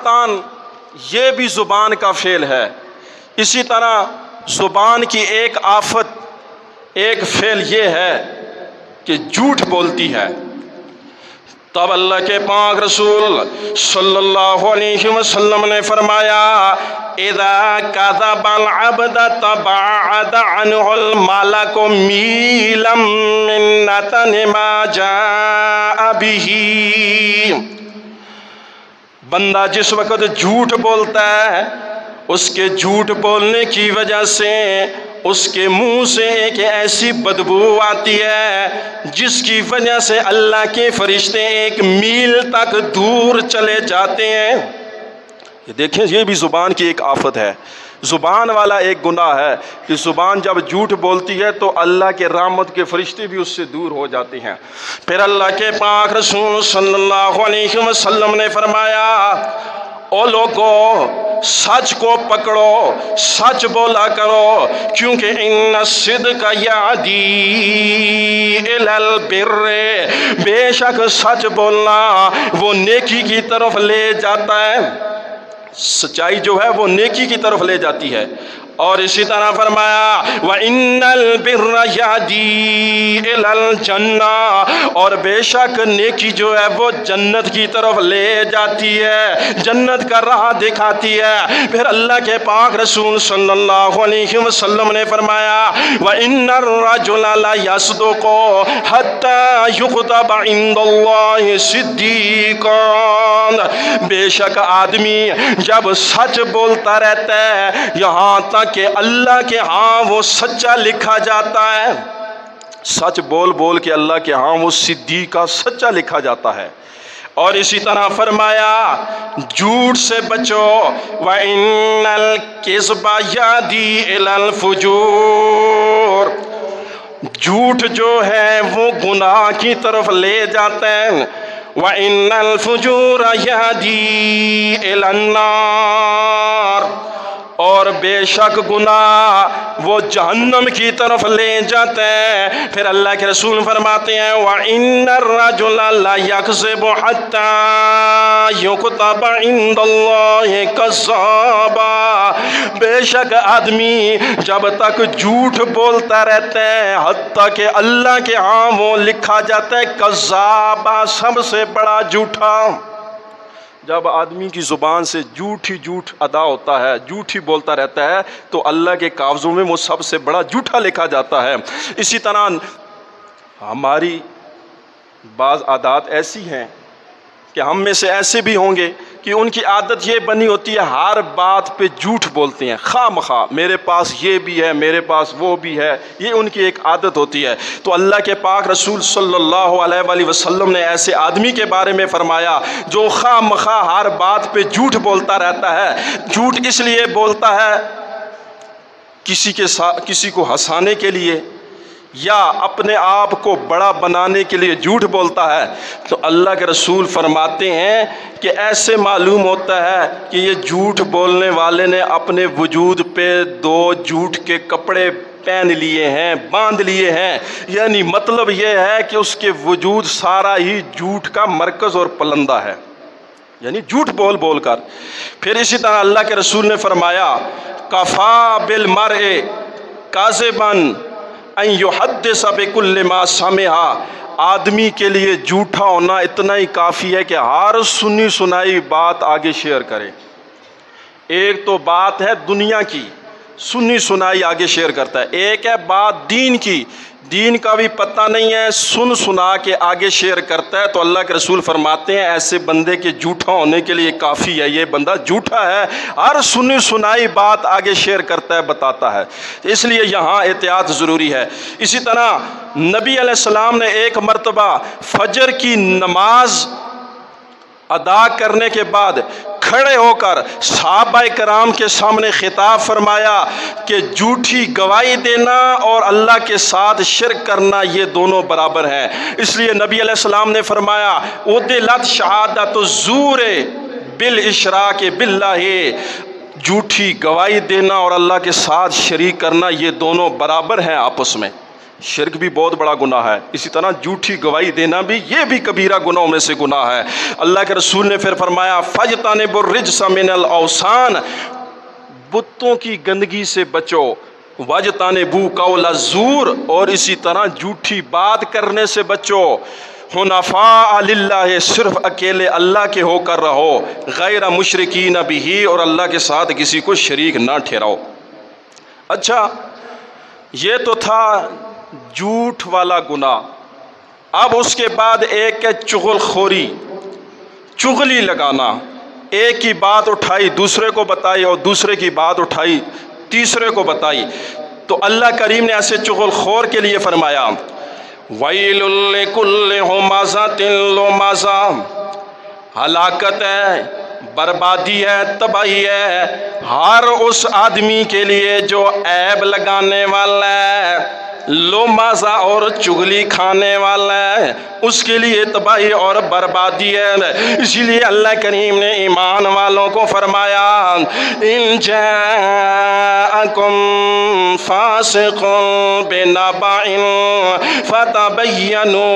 تان یہ بھی زبان کا فعل ہے۔ اسی طرح زبان کی ایک آفت، ایک فعل یہ ہے کہ جھوٹ بولتی ہے۔ تب اللہ کے پاک رسول صلی اللہ علیہ وسلم نے فرمایا اذا کذب العبد تباعد عنہ الملک میلا من نتن ما جاء به۔ بندہ جس وقت جھوٹ بولتا ہے، اس کے جھوٹ بولنے کی وجہ سے اس کے منہ سے ایک ایسی بدبو آتی ہے جس کی وجہ سے اللہ کے فرشتے ایک میل تک دور چلے جاتے ہیں۔ یہ دیکھیں، یہ بھی زبان کی ایک آفت ہے، زبان والا ایک گناہ ہے کہ زبان جب جھوٹ بولتی ہے تو اللہ کے رحمت کے فرشتے بھی اس سے دور ہو جاتے ہیں۔ پھر اللہ کے پاک رسول صلی اللہ علیہ وسلم نے فرمایا او لوگو، سچ کو پکڑو، سچ بولا کرو، کیونکہ ان الصدق یہدی الی البر، بے شک سچ بولنا وہ نیکی کی طرف لے جاتا ہے، سچائی جو ہے وہ نیکی کی طرف لے جاتی ہے۔ اور اسی طرح فرمایا وَإِنَّ الْبِرَّ يَهْدِي إِلَى الْجَنَّةِ، اور بے شک نیکی جو ہے وہ جنت کی طرف لے جاتی ہے، جنت کا راہ دکھاتی ہے۔ پھر اللہ کے پاک رسول صلی اللہ علیہ وسلم نے فرمایا وَإِنَّ الرَّجُلَ لَيَصْدُقُ حَتَّى يُكْتَبَ عِندَ اللَّهِ صِدِّيقًا، بے شک آدمی جب سچ بولتا رہتا ہے یہاں تک کہ اللہ کے ہاں وہ سچا لکھا جاتا ہے۔ سچ بول بول کے اللہ کے ہاں وہ صدیقہ سچا لکھا جاتا ہے۔ اور اسی طرح فرمایا جھوٹ سے بچو وَإِنَّ الْكِذْبَ يَهْدِي إِلَى الْفُجُورِ، جھوٹ جو ہے وہ گناہ کی طرف لے جاتا ہے۔ وَإِنَّ الْفُجُورَ يَهْدِي إِلَى النَّارِ، اور بے شک گناہ وہ جہنم کی طرف لے جاتے ہیں۔ پھر اللہ کے رسول فرماتے ہیں وَإِنَّ الرَّجُلَ لَيَكْذِبُ حَتَّى يُكْتَبَ عِندَ اللَّهِ كَذَّابًا، بے شک آدمی جب تک جھوٹ بولتا رہتا ہے حتیٰ کہ اللہ کے ہاں وہ لکھا جاتا ہے کذابا، سب سے بڑا جھوٹا۔ جب آدمی کی زبان سے جھوٹ ہی جھوٹ ادا ہوتا ہے، جھوٹ ہی بولتا رہتا ہے، تو اللہ کے کاغذوں میں وہ سب سے بڑا جھوٹا لکھا جاتا ہے۔ اسی طرح ہماری بعض عادات ایسی ہیں کہ ہم میں سے ایسے بھی ہوں گے کہ ان کی عادت یہ بنی ہوتی ہے ہر بات پہ جھوٹ بولتے ہیں، خواہ مخواہ، میرے پاس یہ بھی ہے، میرے پاس وہ بھی ہے، یہ ان کی ایک عادت ہوتی ہے۔ تو اللہ کے پاک رسول صلی اللہ علیہ وآلہ وسلم نے ایسے آدمی کے بارے میں فرمایا جو خواہ مخواہ ہر بات پہ جھوٹ بولتا رہتا ہے۔ جھوٹ اس لیے بولتا ہے کسی کو ہنسانے کے لیے یا اپنے آپ کو بڑا بنانے کے لیے جھوٹ بولتا ہے، تو اللہ کے رسول فرماتے ہیں کہ ایسے معلوم ہوتا ہے کہ یہ جھوٹ بولنے والے نے اپنے وجود پہ دو جھوٹ کے کپڑے پہن لیے ہیں، باندھ لیے ہیں، یعنی مطلب یہ ہے کہ اس کے وجود سارا ہی جھوٹ کا مرکز اور پلندہ ہے، یعنی جھوٹ بول بول کر۔ پھر اسی طرح اللہ کے رسول نے فرمایا کفا بالمرء کاذبا ان یحدث بکل ما سمع، آدمی کے لیے جھوٹا ہونا اتنا ہی کافی ہے کہ ہر سنی سنائی بات آگے شیئر کرے۔ ایک تو بات ہے دنیا کی، سنی سنائی آگے شیئر کرتا ہے، ایک ہے بات دین کی، دین کا بھی پتہ نہیں ہے، سن سنا کے آگے شیئر کرتا ہے۔ تو اللہ کے رسول فرماتے ہیں ایسے بندے کے جھوٹا ہونے کے لیے کافی ہے، یہ بندہ جھوٹا ہے، ہر سنی سنائی بات آگے شیئر کرتا ہے، بتاتا ہے۔ اس لیے یہاں احتیاط ضروری ہے۔ اسی طرح نبی علیہ السلام نے ایک مرتبہ فجر کی نماز ادا کرنے کے بعد کھڑے ہو کر صحابہ کرام کے سامنے خطاب فرمایا کہ جھوٹی گواہی دینا اور اللہ کے ساتھ شرک کرنا یہ دونوں برابر ہیں۔ اس لیے نبی علیہ السلام نے فرمایا عُدِلَتْ شہادۃ الزور بالاشراک باللہ، جھوٹی گواہی دینا اور اللہ کے ساتھ شریک کرنا یہ دونوں برابر ہیں آپس میں، شرک بھی بہت بڑا گناہ ہے، اسی طرح جھوٹی گواہی دینا بھی، یہ بھی کبیرہ گناہوں میں سے گناہ ہے۔ اللہ کے رسول نے پھر فرمایا فَاجْتَنِبُوا الرِّجْسَ مِنَ الْأَوْثَانِ، بتوں کی گندگی سے بچو، وَاجْتَنِبُوا قَوْلَ الزُّورِ، اور اسی طرح جھوٹی بات کرنے سے بچو۔ حنفاء للہ، صرف اکیلے اللہ کے ہو کر رہو، غیر مشرکین بہ، اور اللہ کے ساتھ کسی کو شریک نہ ٹھہراؤ۔ اچھا، یہ تو تھا جھوٹ والا گناہ۔ اب اس کے بعد ایک ہے چغل خوری، چغلی لگانا، ایک کی بات اٹھائی دوسرے کو بتائی، اور دوسرے کی بات اٹھائی تیسرے کو بتائی۔ تو اللہ کریم نے ایسے چغل خور کے لیے فرمایا وَيْلٌ لِّكُلِّ هُمَزَةٍ لُمَزَةٍ، ہلاکت ہے، بربادی ہے، تباہی ہے ہر اس آدمی کے لیے جو عیب لگانے والا ہے، لومازہ اور چگلی کھانے والا ہے، اس کے لیے تباہی اور بربادی ہے۔ اسی لیے اللہ کریم نے ایمان والوں کو فرمایا ان جاءکم فاسق بنبأ فتبینوا،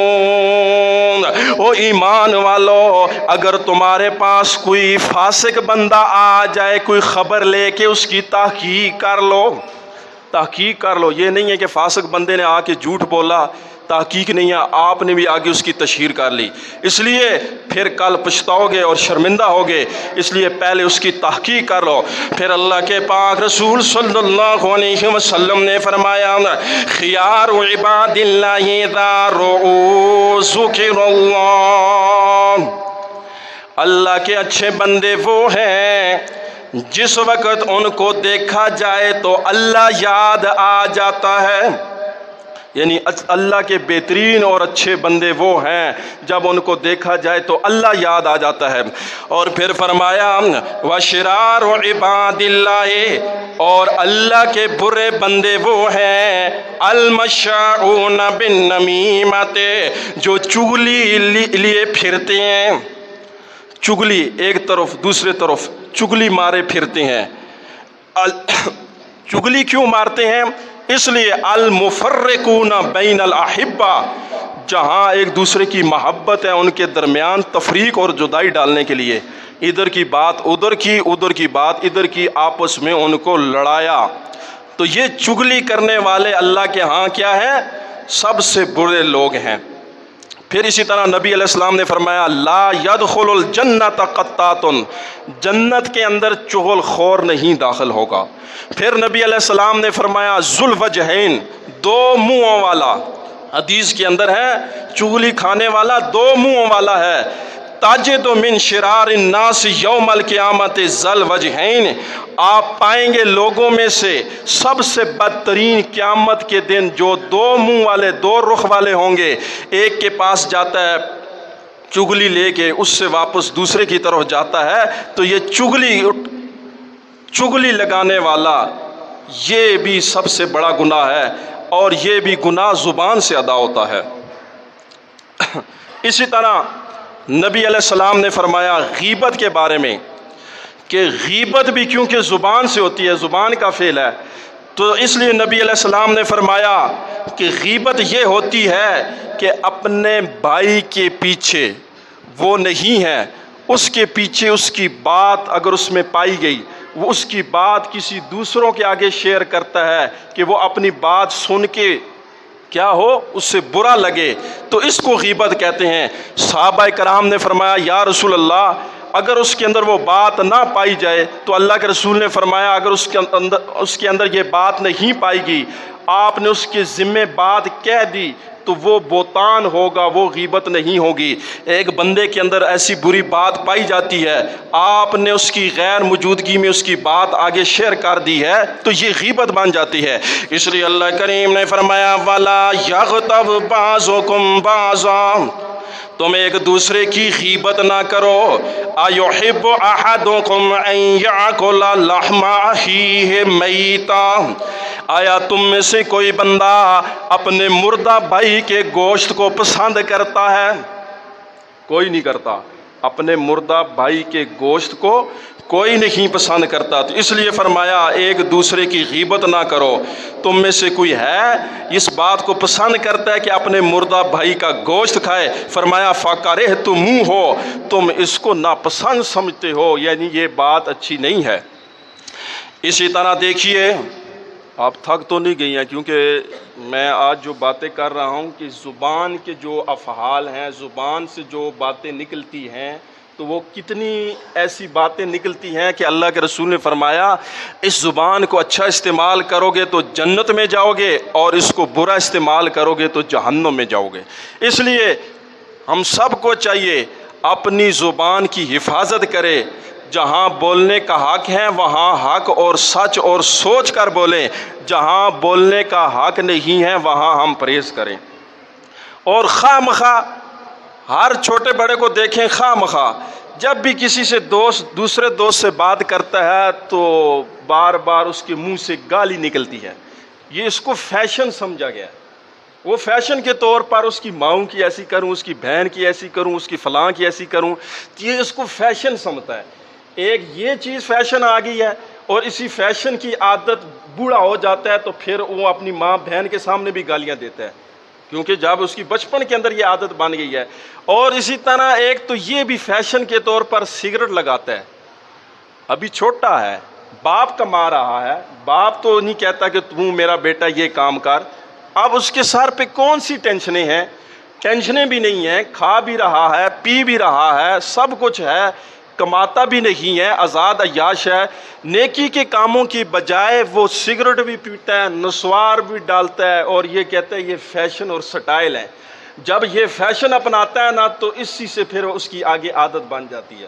او ایمان والو، اگر تمہارے پاس کوئی فاسق بندہ آ جائے، کوئی خبر لے کے، اس کی تحقیق کر لو، تحقیق کر لو۔ یہ نہیں ہے کہ فاسق بندے نے آ کے جھوٹ بولا، تحقیق نہیں ہے، آپ نے بھی آگے اس کی تشہیر کر لی، اس لیے پھر کل پچھتاؤ گے اور شرمندہ ہوگے، اس لیے پہلے اس کی تحقیق کر لو۔ پھر اللہ کے پاک رسول صلی اللہ علیہ وسلم نے فرمایا خیار عباد اللہ اذا رؤوا ذکر اللہ، اللہ کے اچھے بندے وہ ہیں جس وقت ان کو دیکھا جائے تو اللہ یاد آ جاتا ہے، یعنی اللہ کے بہترین اور اچھے بندے وہ ہیں جب ان کو دیکھا جائے تو اللہ یاد آ جاتا ہے۔ اور پھر فرمایا وَشِرَارُ عِبَادِ اللَّهِ، اور اللہ کے برے بندے وہ ہیں الْمَشَّاؤُونَ بِالنَّمِیمَةِ، جو چگلی لیے پھرتے ہیں، چگلی ایک طرف دوسرے طرف چگلی مارے پھرتے ہیں۔ چگلی کیوں مارتے ہیں؟ اس لیے المفرقون بین الاحبہ، جہاں ایک دوسرے کی محبت ہے ان کے درمیان تفریق اور جدائی ڈالنے کے لیے ادھر کی بات ادھر کی، ادھر کی بات ادھر کی، آپس میں ان کو لڑایا۔ تو یہ چگلی کرنے والے اللہ کے ہاں کیا ہے؟ سب سے برے لوگ ہیں۔ پھر اسی طرح نبی علیہ السلام نے فرمایا لا يدخل الجنت قطات، جنت کے اندر چغل خور نہیں داخل ہوگا۔ پھر نبی علیہ السلام نے فرمایا ذو الوجہین، دو منہوں والا، حدیث کے اندر ہے چغلی کھانے والا دو منہوں والا ہے۔ تاجد من شرار الناس یوم القیامت ذا الوجہین، آپ پائیں گے لوگوں میں سے سب سے بدترین قیامت کے دن جو دو منہ والے دو رخ والے ہوں گے، ایک کے پاس جاتا ہے چگلی لے کے، اس سے واپس دوسرے کی طرف جاتا ہے، تو یہ چگلی لگانے والا یہ بھی سب سے بڑا گناہ ہے، اور یہ بھی گناہ زبان سے ادا ہوتا ہے۔ اسی طرح نبی علیہ السلام نے فرمایا غیبت کے بارے میں کہ غیبت بھی کیونکہ زبان سے ہوتی ہے، زبان کا فعل ہے، تو اس لیے نبی علیہ السلام نے فرمایا کہ غیبت یہ ہوتی ہے کہ اپنے بھائی کے پیچھے وہ نہیں ہے، اس کے پیچھے اس کی بات اگر اس میں پائی گئی، وہ اس کی بات کسی دوسروں کے آگے شیئر کرتا ہے کہ وہ اپنی بات سن کے کیا ہو، اس سے برا لگے، تو اس کو غیبت کہتے ہیں۔ صحابہ کرام نے فرمایا یا رسول اللہ، اگر اس کے اندر وہ بات نہ پائی جائے تو اللہ کے رسول نے فرمایا اگر اس کے اندر یہ بات نہیں پائی گئی، آپ نے اس کے ذمے بات کہہ دی تو وہ بہتان ہوگا، وہ غیبت نہیں ہوگی۔ ایک بندے کے اندر ایسی بری بات پائی جاتی ہے، آپ نے اس کی غیر موجودگی میں اس کی بات آگے شیئر کر دی ہے تو یہ غیبت بن جاتی ہے۔ اس لیے اللہ کریم نے فرمایا وَلَا يَغْتَبْ بَعْضُكُمْ بَعْضًا، تم ایک دوسرے کی غیبت نہ کرو۔ أَيُحِبُّ أَحَدُكُمْ أَن يَأْكُلَ لَحْمَ أَخِيهِ مَيْتًا، آیا تم میں سے کوئی بندہ اپنے مردہ بھائی کے گوشت کو پسند کرتا ہے؟ کوئی نہیں کرتا۔ اپنے مردہ بھائی کے گوشت کو کوئی نہیں پسند کرتا، تو اس لیے فرمایا ایک دوسرے کی غیبت نہ کرو۔ تم میں سے کوئی ہے اس بات کو پسند کرتا ہے کہ اپنے مردہ بھائی کا گوشت کھائے؟ فرمایا فَكَرِهْتُمُوهُ، تم اس کو ناپسند سمجھتے ہو، یعنی یہ بات اچھی نہیں ہے۔ اسی طرح دیکھیے، آپ تھک تو نہیں گئی ہیں، کیونکہ میں آج جو باتیں کر رہا ہوں کہ زبان کے جو افعال ہیں، زبان سے جو باتیں نکلتی ہیں، تو وہ کتنی ایسی باتیں نکلتی ہیں کہ اللہ کے رسول نے فرمایا اس زبان کو اچھا استعمال کرو گے تو جنت میں جاؤ گے، اور اس کو برا استعمال کرو گے تو جہنم میں جاؤ گے۔ اس لیے ہم سب کو چاہیے اپنی زبان کی حفاظت کرے، جہاں بولنے کا حق ہے وہاں حق اور سچ اور سوچ کر بولیں، جہاں بولنے کا حق نہیں ہے وہاں ہم پرہیز کریں۔ اور خواہ مخواہ ہر چھوٹے بڑے کو دیکھیں، خواہ مخواہ جب بھی کسی سے دوسرے دوست سے بات کرتا ہے تو بار بار اس کے منہ سے گالی نکلتی ہے، یہ اس کو فیشن سمجھا گیا ہے۔ وہ فیشن کے طور پر اس کی ماؤں کی ایسی کروں، اس کی بہن کی ایسی کروں، اس کی فلاں کی ایسی کروں، یہ اس کو فیشن سمجھتا ہے۔ ایک یہ چیز فیشن آ گئی ہے، اور اسی فیشن کی عادت بوڑھا ہو جاتا ہے تو پھر وہ اپنی ماں بہن کے سامنے بھی گالیاں دیتا ہے، کیونکہ جب اس کی بچپن کے اندر یہ عادت بن گئی ہے۔ اور اسی طرح ایک تو یہ بھی فیشن کے طور پر سگریٹ لگاتا ہے، ابھی چھوٹا ہے، باپ کما رہا ہے، باپ تو نہیں کہتا کہ تم میرا بیٹا یہ کام کر، اب اس کے سر پہ کون سی ٹینشنیں ہیں؟ ٹینشنیں بھی نہیں ہیں، کھا بھی رہا ہے، پی بھی رہا ہے، سب کچھ ہے، کماتا بھی نہیں ہے، آزاد عیاش ہے، نیکی کے کاموں کی بجائے وہ سگریٹ بھی پیتا ہے، نسوار بھی ڈالتا ہے، اور یہ کہتا ہے یہ فیشن اور سٹائل ہے۔ جب یہ فیشن اپناتا ہے نا تو اسی سے پھر اس کی آگے عادت بن جاتی ہے،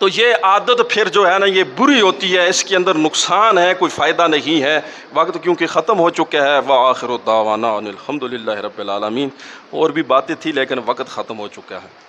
تو یہ عادت پھر جو ہے نا یہ بری ہوتی ہے، اس کے اندر نقصان ہے، کوئی فائدہ نہیں ہے۔ وقت کیونکہ ختم ہو چکا ہے، وآخر دعوانا ان الحمد للہ رب العالمین۔ اور بھی باتیں تھی لیکن وقت ختم ہو چکا ہے۔